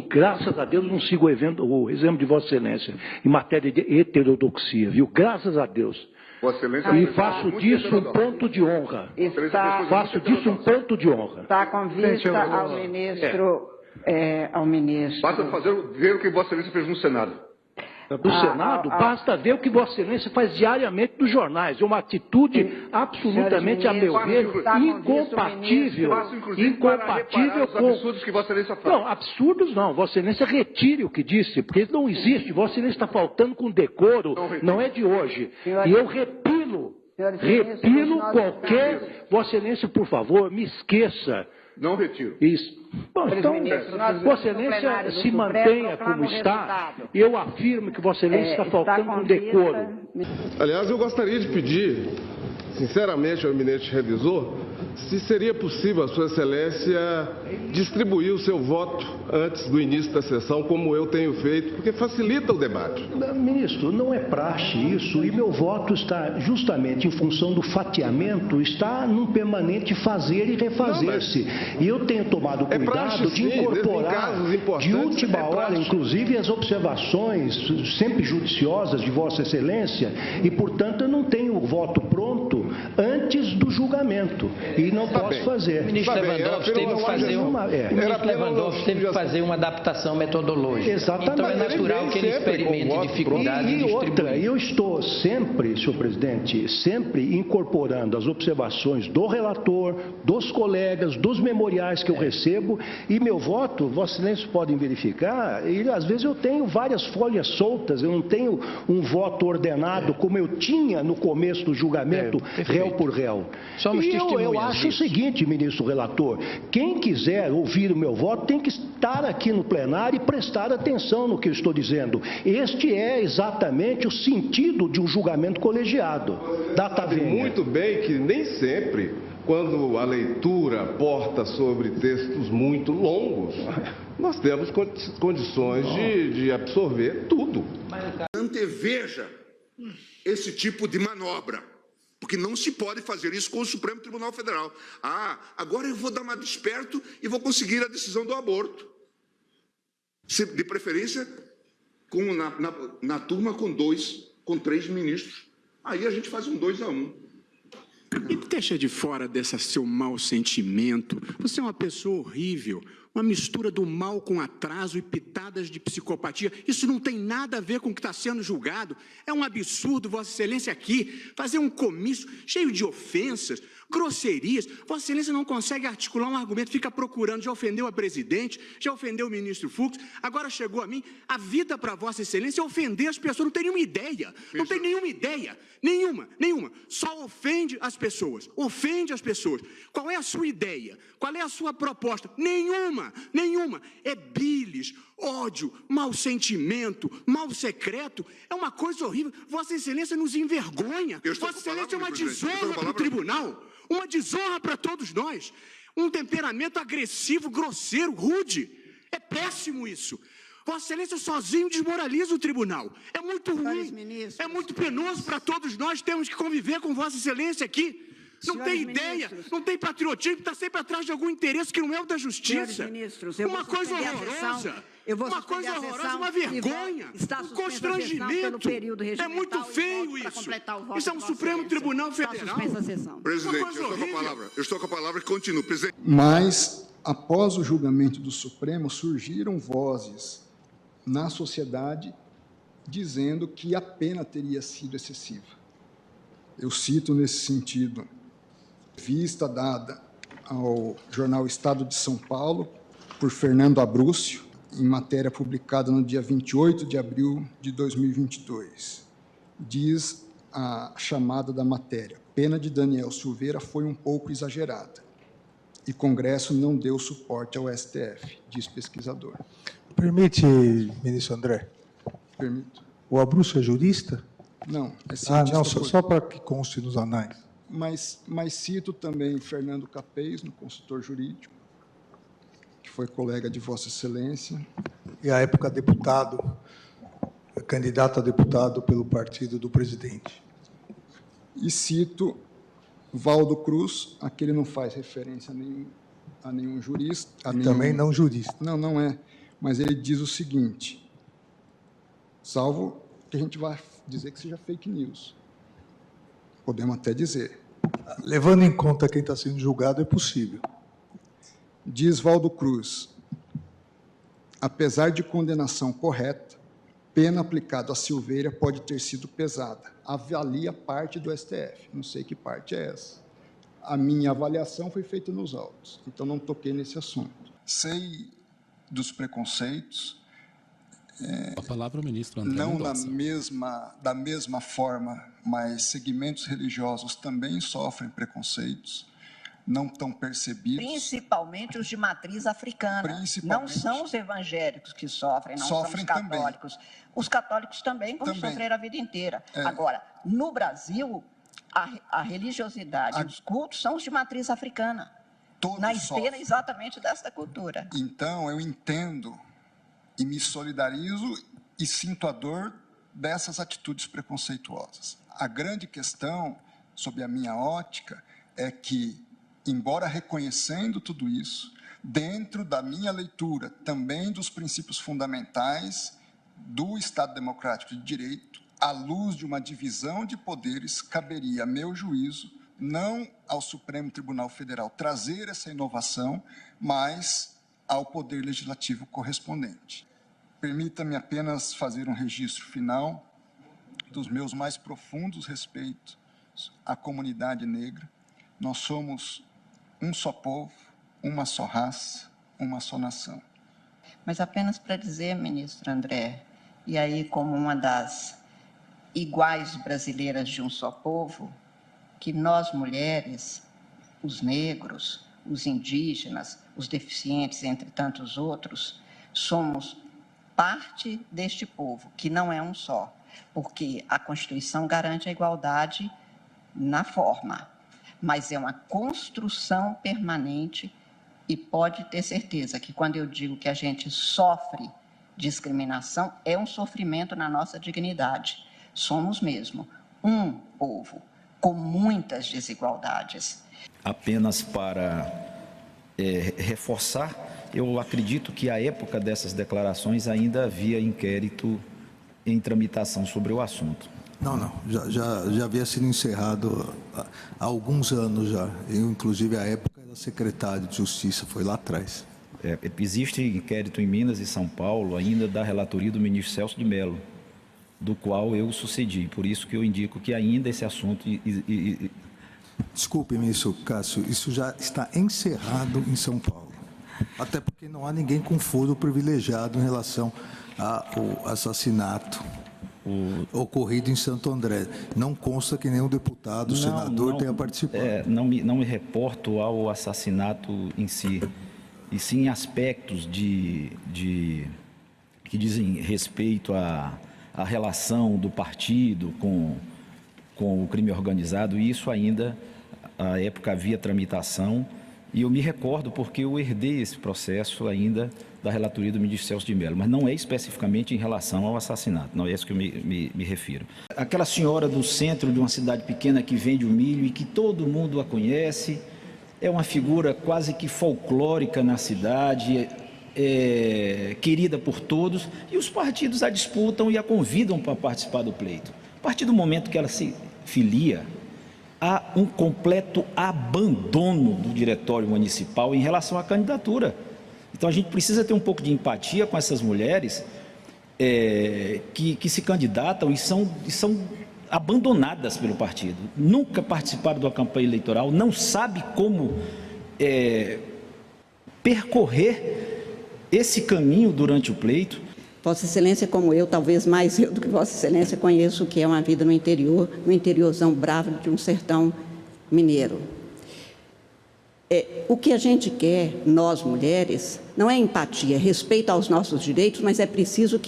graças a Deus, não sigo o exemplo de Vossa Excelência em matéria de heterodoxia, viu? Graças a Deus. Vossa Excelência, e faço disso um ponto de honra. Faço disso um ponto de honra. Está com vista ao ministro. Ao ministro. Basta ver o que Vossa Excelência fez no Senado. Do Senado, basta ver o que Vossa Excelência faz diariamente nos jornais. É uma atitude absolutamente, a meu ver, incompatível. Incompatível com os absurdos que Vossa Excelência faz. Não, absurdos não. Vossa Excelência retire o que disse, porque não existe. Vossa Excelência está faltando com decoro, não é de hoje. E eu repilo qualquer... Vossa Excelência, por favor, me esqueça. Não retiro. Isso. Bom, então, Vossa Excelência se mantenha como está. Eu afirmo que Vossa Excelência está faltando com decoro. Aliás, eu gostaria de pedir, sinceramente, ao eminente revisor, se seria possível a Sua Excelência distribuir o seu voto antes do início da sessão, como eu tenho feito, porque facilita o debate. Ministro, não é praxe isso, e meu voto está justamente em função do fatiamento, está num permanente fazer e refazer-se. E eu tenho tomado cuidado de incorporar de última hora, inclusive, as observações sempre judiciosas de Vossa Excelência, e, portanto, eu não tenho o voto pronto antes do julgamento. E não posso fazer. O ministro Lewandowski teve que fazer uma adaptação metodológica. Exatamente. Então é natural que ele experimente dificuldade de distribuir. Eu estou sempre, senhor presidente, sempre incorporando as observações do relator, dos colegas, dos memoriais que eu recebo, e meu voto, Vossa Excelência podem verificar, e às vezes eu tenho várias folhas soltas, eu não tenho um voto ordenado como eu tinha no começo do julgamento, réu por réu. Somos testemunhas. Eu acho o seguinte, ministro relator, quem quiser ouvir o meu voto tem que estar aqui no plenário e prestar atenção no que eu estou dizendo. Este é exatamente o sentido de um julgamento colegiado. Data venha. Muito bem que nem sempre, quando a leitura porta sobre textos muito longos, nós temos condições de absorver tudo. Anteveja esse tipo de manobra. Porque não se pode fazer isso com o Supremo Tribunal Federal. Agora eu vou dar uma desperto e vou conseguir a decisão do aborto. De preferência, na turma com 3 ministros. Aí a gente faz um 2-1. E deixa de fora desse seu mau sentimento. Você é uma pessoa horrível. Uma mistura do mal com atraso e pitadas de psicopatia. Isso não tem nada a ver com o que está sendo julgado. É um absurdo, Vossa Excelência, aqui, fazer um comício cheio de ofensas, grosserias. Vossa Excelência não consegue articular um argumento, fica procurando, já ofendeu a presidente, já ofendeu o ministro Fux, agora chegou a mim. A vida para Vossa Excelência é ofender as pessoas, não tem nenhuma ideia. Não tem nenhuma ideia. Nenhuma. Só ofende as pessoas. Ofende as pessoas. Qual é a sua ideia? Qual é a sua proposta? Nenhuma. É bilis, ódio, mau sentimento, mal secreto. É uma coisa horrível. Vossa Excelência nos envergonha. Vossa Excelência é uma desonra para o tribunal. Uma desonra para todos nós. Um temperamento agressivo, grosseiro, rude. É péssimo isso. Vossa Excelência sozinho desmoraliza o tribunal. É muito ruim. É muito penoso para todos nós. Temos que conviver com Vossa Excelência aqui. Não tem ideia, não tem patriotismo, está sempre atrás de algum interesse que não é o da justiça. Uma coisa horrorosa. Uma coisa horrorosa, uma vergonha, um constrangimento. É muito feio isso. Isso é um Supremo Tribunal Federal. Presidente, eu estou com a palavra e continuo. Presidente. Mas, após o julgamento do Supremo, surgiram vozes na sociedade dizendo que a pena teria sido excessiva. Eu cito nesse sentido entrevista dada ao jornal Estado de São Paulo por Fernando Abrúcio, em matéria publicada no dia 28 de abril de 2022. Diz a chamada da matéria: pena de Daniel Silveira foi um pouco exagerada e Congresso não deu suporte ao STF, diz pesquisador. Permite, ministro André? Permito. O Abrúcio é jurista? Não, é cientista. Não, só para que conste nos anais. Mas cito também Fernando Capês, no consultor jurídico, que foi colega de Vossa Excelência. E, à época, candidato a deputado pelo partido do presidente. E cito Valdo Cruz, a que ele não faz referência nenhuma. a nenhum jurista. Também não jurista. Não, não é. Mas ele diz o seguinte, salvo que a gente vai dizer que seja fake news. Podemos até dizer. Levando em conta quem está sendo julgado, é possível. Diz Valdo Cruz, apesar de condenação correta, pena aplicada a Silveira pode ter sido pesada. Avalia parte do STF. Não sei que parte é essa. A minha avaliação foi feita nos autos, então não toquei nesse assunto. Sei dos preconceitos. A palavra ao ministro André não Mendonça. da mesma forma, mas segmentos religiosos também sofrem preconceitos, não estão percebidos. Principalmente os de matriz africana. Não são os evangélicos que sofrem, não são os católicos. Também. Os católicos também vão sofrer a vida inteira. Agora, no Brasil, a religiosidade, os cultos são os de matriz africana. Na esteira exatamente dessa cultura. Então, eu entendo e me solidarizo e sinto a dor dessas atitudes preconceituosas. A grande questão, sob a minha ótica, é que, embora reconhecendo tudo isso, dentro da minha leitura também dos princípios fundamentais do Estado Democrático de Direito, à luz de uma divisão de poderes, caberia, a meu juízo, não ao Supremo Tribunal Federal trazer essa inovação, mas ao Poder Legislativo correspondente. Permita-me apenas fazer um registro final dos meus mais profundos respeitos à comunidade negra. Nós somos um só povo, uma só raça, uma só nação. Mas apenas para dizer, ministro André, e aí como uma das iguais brasileiras de um só povo, que nós mulheres, os negros, os indígenas, os deficientes, entre tantos outros, somos parte deste povo, que não é um só, porque a Constituição garante a igualdade na forma, mas é uma construção permanente e pode ter certeza que quando eu digo que a gente sofre discriminação, é um sofrimento na nossa dignidade. Somos mesmo um povo com muitas desigualdades. Apenas para reforçar, eu acredito que à época dessas declarações ainda havia inquérito em tramitação sobre o assunto. Não, já havia sido encerrado há alguns anos já. Eu, inclusive, à época era secretário de Justiça, foi lá atrás. Existe inquérito em Minas e São Paulo, ainda da relatoria do ministro Celso de Mello, do qual eu sucedi. Por isso que eu indico que ainda esse assunto... Desculpe, ministro Cássio, isso já está encerrado em São Paulo. Até porque não há ninguém com foro privilegiado em relação ao assassinato ocorrido em Santo André. Não consta que nenhum deputado, senador tenha participado. Não me reporto ao assassinato em si, e sim aspectos que dizem respeito à relação do partido com o crime organizado, e isso ainda, à época, havia tramitação, e eu me recordo porque eu herdei esse processo ainda da relatoria do ministro Celso de Mello, mas não é especificamente em relação ao assassinato, não é isso que eu me refiro. Aquela senhora do centro de uma cidade pequena que vende o milho e que todo mundo a conhece, é uma figura quase que folclórica na cidade, querida por todos, e os partidos a disputam e a convidam para participar do pleito. A partir do momento que ela se filia, há um completo abandono do diretório municipal em relação à candidatura. Então a gente precisa ter um pouco de empatia com essas mulheres que se candidatam e são abandonadas pelo partido. Nunca participaram da campanha eleitoral, não sabe como percorrer esse caminho durante o pleito. Vossa Excelência, como eu, talvez mais eu do que Vossa Excelência, conheço o que é uma vida no interior, no interiorzão bravo de um sertão mineiro. O que a gente quer, nós mulheres, não é empatia, é respeito aos nossos direitos, mas é preciso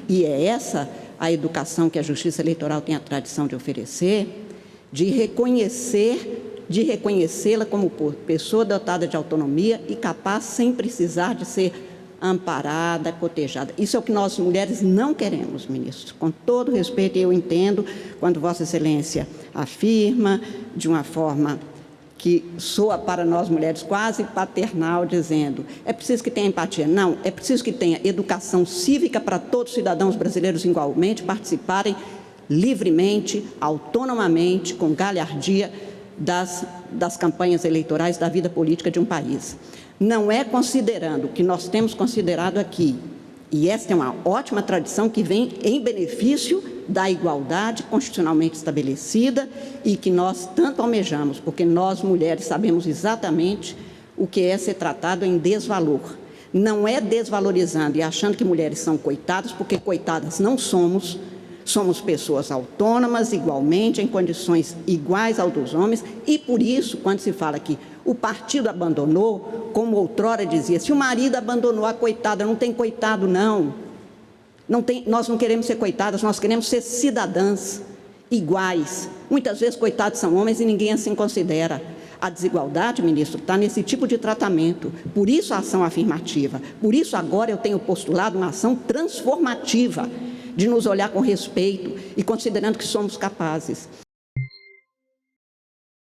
e é essa a educação que a Justiça Eleitoral tem a tradição de oferecer, de reconhecê-la como pessoa dotada de autonomia e capaz, sem precisar de ser amparada, cotejada. Isso é o que nós mulheres não queremos, ministro. Com todo respeito, eu entendo quando Vossa Excelência afirma de uma forma que soa para nós mulheres quase paternal, dizendo: é preciso que tenha empatia. Não, é preciso que tenha educação cívica para todos os cidadãos brasileiros igualmente participarem livremente, autonomamente, com galhardia das campanhas eleitorais, da vida política de um país. Não é considerando o que nós temos considerado aqui, e esta é uma ótima tradição que vem em benefício da igualdade constitucionalmente estabelecida e que nós tanto almejamos, porque nós, mulheres, sabemos exatamente o que é ser tratado em desvalor. Não é desvalorizando e achando que mulheres são coitadas, porque coitadas não somos. Somos pessoas autônomas, igualmente, em condições iguais ao dos homens, e por isso, quando se fala que o partido abandonou, como outrora dizia, se o marido abandonou a coitada, não tem coitado, não. Nós não queremos ser coitadas, nós queremos ser cidadãs iguais. Muitas vezes, coitados são homens e ninguém assim considera. A desigualdade, ministro, está nesse tipo de tratamento. Por isso a ação afirmativa. Por isso agora eu tenho postulado uma ação transformativa, de nos olhar com respeito e considerando que somos capazes.